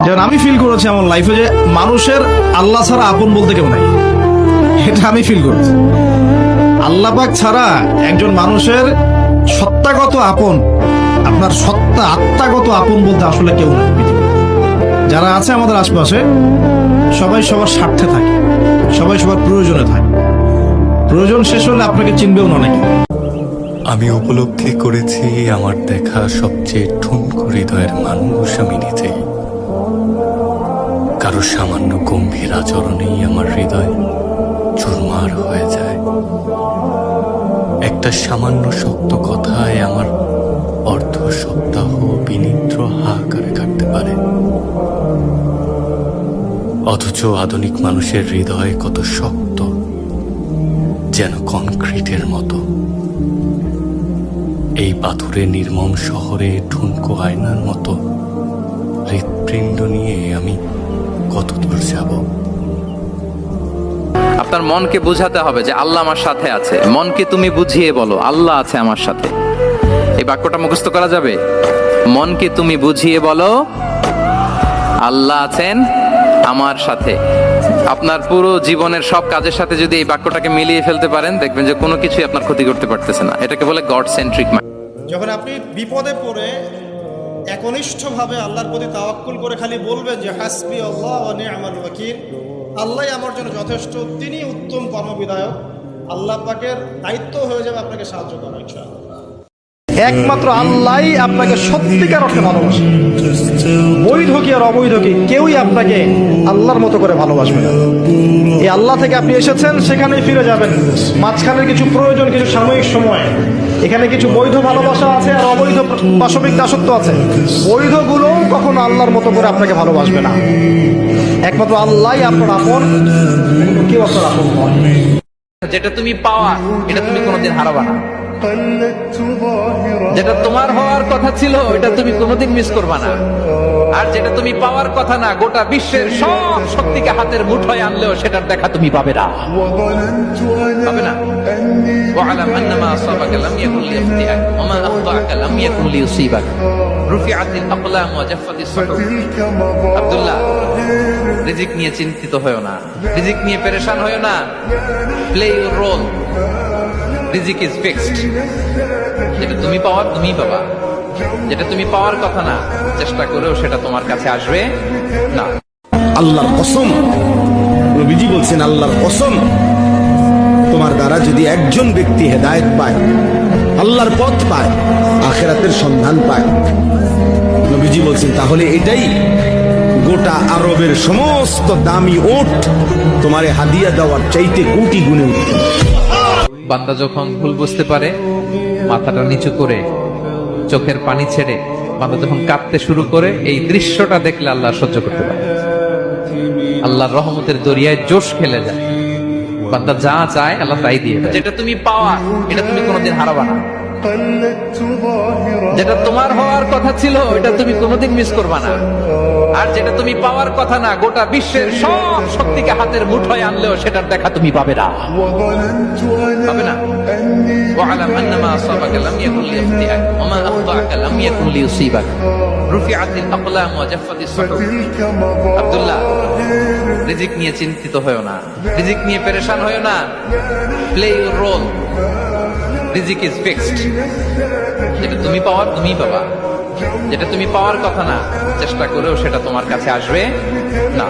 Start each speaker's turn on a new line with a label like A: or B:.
A: যেমন আমি ফিল করেছি আমার লাইফে যে মানুষের আল্লাহ ছাড়া আপন বলতে কেউ নাই, এটা আমি ফিল করেছি। আল্লাহ পাক ছাড়া একজন মানুষের সত্তাগত আপন, আপনার সত্তা আত্মাগত আপন বলতে আসলে কেউ নাই। যারা আছে আমাদের আশপাশে সবাই সবার স্বার্থে থাকে, সবাই সবার প্রয়োজনে থাকে। প্রয়োজন শেষ হলে আপনাকে চিনবেও না নাকি।
B: আমি উপলব্ধি করেছি আমার দেখা সবচেয়ে ঠুনকো হৃদয়ের মানুষ আমি নিজেই। কারো সামান্য গম্ভীর আচরণেই আমার হৃদয় চুরমার হয়ে যায়। একটা সামান্য শক্ত কথায় আমার অর্ধ সপ্তাহ বিনিদ্র হাহাকারে কাটতে পারে। অথচ আধুনিক মানুষের হৃদয় কত শক্ত, যেন কনক্রিটের মতো। এই পাথুরে নির্মম শহরে ঠুনকো আয়নার মতো হৃৎপিণ্ড নিয়ে আমি কত দূর যাব।
C: আপনার মনকে বুঝাতে হবে যে আল্লাহ আমার সাথে আছে। মনকে তুমি বুঝিয়ে বলো আল্লাহ আছে আমার সাথে। এই বাক্যটা মুখস্থ করা যাবে। মনকে তুমি বুঝিয়ে বলো আল্লাহ আছেন আমার সাথে। আপনার পুরো জীবনের সব কাজের সাথে যদি এই বাক্যটাকে মিলিয়ে ফেলতে পারেন, দেখবেন যে কোনো কিছুই আপনার ক্ষতি করতে পারতেছে না। এটাকে বলে গড সেন্ট্রিক মাইন্ড।
A: যখন আপনি বিপদে পড়ে একনিষ্ঠভাবে আল্লাহর প্রতি তাওয়াক্কুল করে খালি বলবেন যে হাসবি আল্লাহ ওয়া নি'মাল ওয়াকিল, আল্লাহই আমার জন্য যথেষ্ট, তিনি উত্তম কর্মবিধায়ক, আল্লাহ পাকের দায়িত্ব হয়ে যাবে আপনাকে সাহায্য করা ইনশাআল্লাহ। একমাত্র আল্লাহই আপনাকে সত্যিকার অর্থে ভালোবাসে। বৈধ কি আর অবৈধ কি কেউই আপনাকে আল্লাহর মতো করে ভালোবাসবে না। এই আল্লাহ থেকে আপনি এসেছেন, সেখানেই ফিরে যাবেন। মাঝখানের কিছু প্রয়োজন, কিছু সাময়িক সময়, এখানে কিছু বৈধ ভালোবাসা আছে আর অবৈধ পাশবিক দাসত্ব আছে। বৈধগুলো কখনো আল্লাহর মতো করে আপনাকে ভালোবাসবে না। একমাত্র আল্লাহই আপনার আপন, কেউ আপনার আপন নয়।
C: যেটা তুমি পাওয়া এটা তুমি কোনোদিন হারাবা না। যেটা তোমার হওয়ার কথা ছিল এটা তুমি কোনোদিন মিস করবা না। আর যেটা তুমি পাওয়ার কথা না, গোটা বিশ্বের সব শক্তিকে হাতের মুঠোয় আনলেও সেটার দেখা তুমি পাবে না, পাবে না। ওয়া'লাম আন্নামা আসাবাকা লাম ইয়াকুন লিয়াখতিআক ওয়া মা আখতাআকা লাম ইয়াকুন লিয়ুসিবাক রুফিআতিল আকলাম ওয়া জাফফাতিস সুহুফ। আব্দুল্লাহ, রিজিক নিয়ে চিন্তিত হয়ো না, রিজিক নিয়ে পেরেশান হয়ো না। প্লে ইউর রোল, রিজিক ইজ ফিক্সড। যেটা তুমি পাওয়ার তুমিই পাবা, যেটা তুমি পাওয়ার কথা না, চেষ্টা করেও সেটা তোমার কাছে আসবে না।
D: আল্লাহর কসম, নবীজি বলছেন আল্লাহর কসম, তোমার দ্বারা যদি একজন ব্যক্তি হেদায়েত পায়, আল্লাহর পথ পায়, আখিরাতের সন্ধান পায়, নবীজি বলছেন তাহলে এটাই গোটা আরবের সমস্ত দামি ওট তোমারে হাদিয়া দেওয়ার চাইতে কোটি গুণে উত্তম।
C: বান্দা যখন ভুল বুঝতে পারে, মাথাটা নিচু করে চোখের পানি ছেড়ে বান্দা যখন কাঁদতে শুরু করে, এই দৃশ্যটা দেখলে আল্লাহ সহ্য করতে পারে। আল্লাহর রহমতের দরিয়ায় জোশ খেলে যায়। বান্দা যা চায় আল্লাহ তাই দিয়ে দেয়। যেটা তুমি পাওয়া এটা তুমি কোনোদিন হারাবা না। যেটা তোমার হওয়ার কথা ছিল এটা তুমি কোনোদিন মিস করবা না। আর যেটা তুমি পাওয়ার কথা না, গোটা বিশ্বের সব শক্তিকে হাতের মুঠোয় আনলেও সেটার দেখা তুমি পাবে না, পাবে না। ওয়া'লাম আন্নামা আসাবাকা লাম ইয়াকুন লিয়াখতিআক ওয়া মা আখতাআকা লাম ইয়াকুন লিয়ুসিবাক রুফিআতিল আকলাম ওয়া জাফফাতিস সুহুফ। আব্দুল্লাহ, রিজিক নিয়ে চিন্তিত হয়ো না, রিজিক নিয়ে পেরেশান হয়ো না। প্লে ইউর রোল, রিজিক ইজ ফিক্সড। যেটা তুমি পাওয়ার তুমিই পাবা, যেটা তুমি পাওয়ার কথা না, চেষ্টা করেও সেটা তোমার কাছে আসবে না।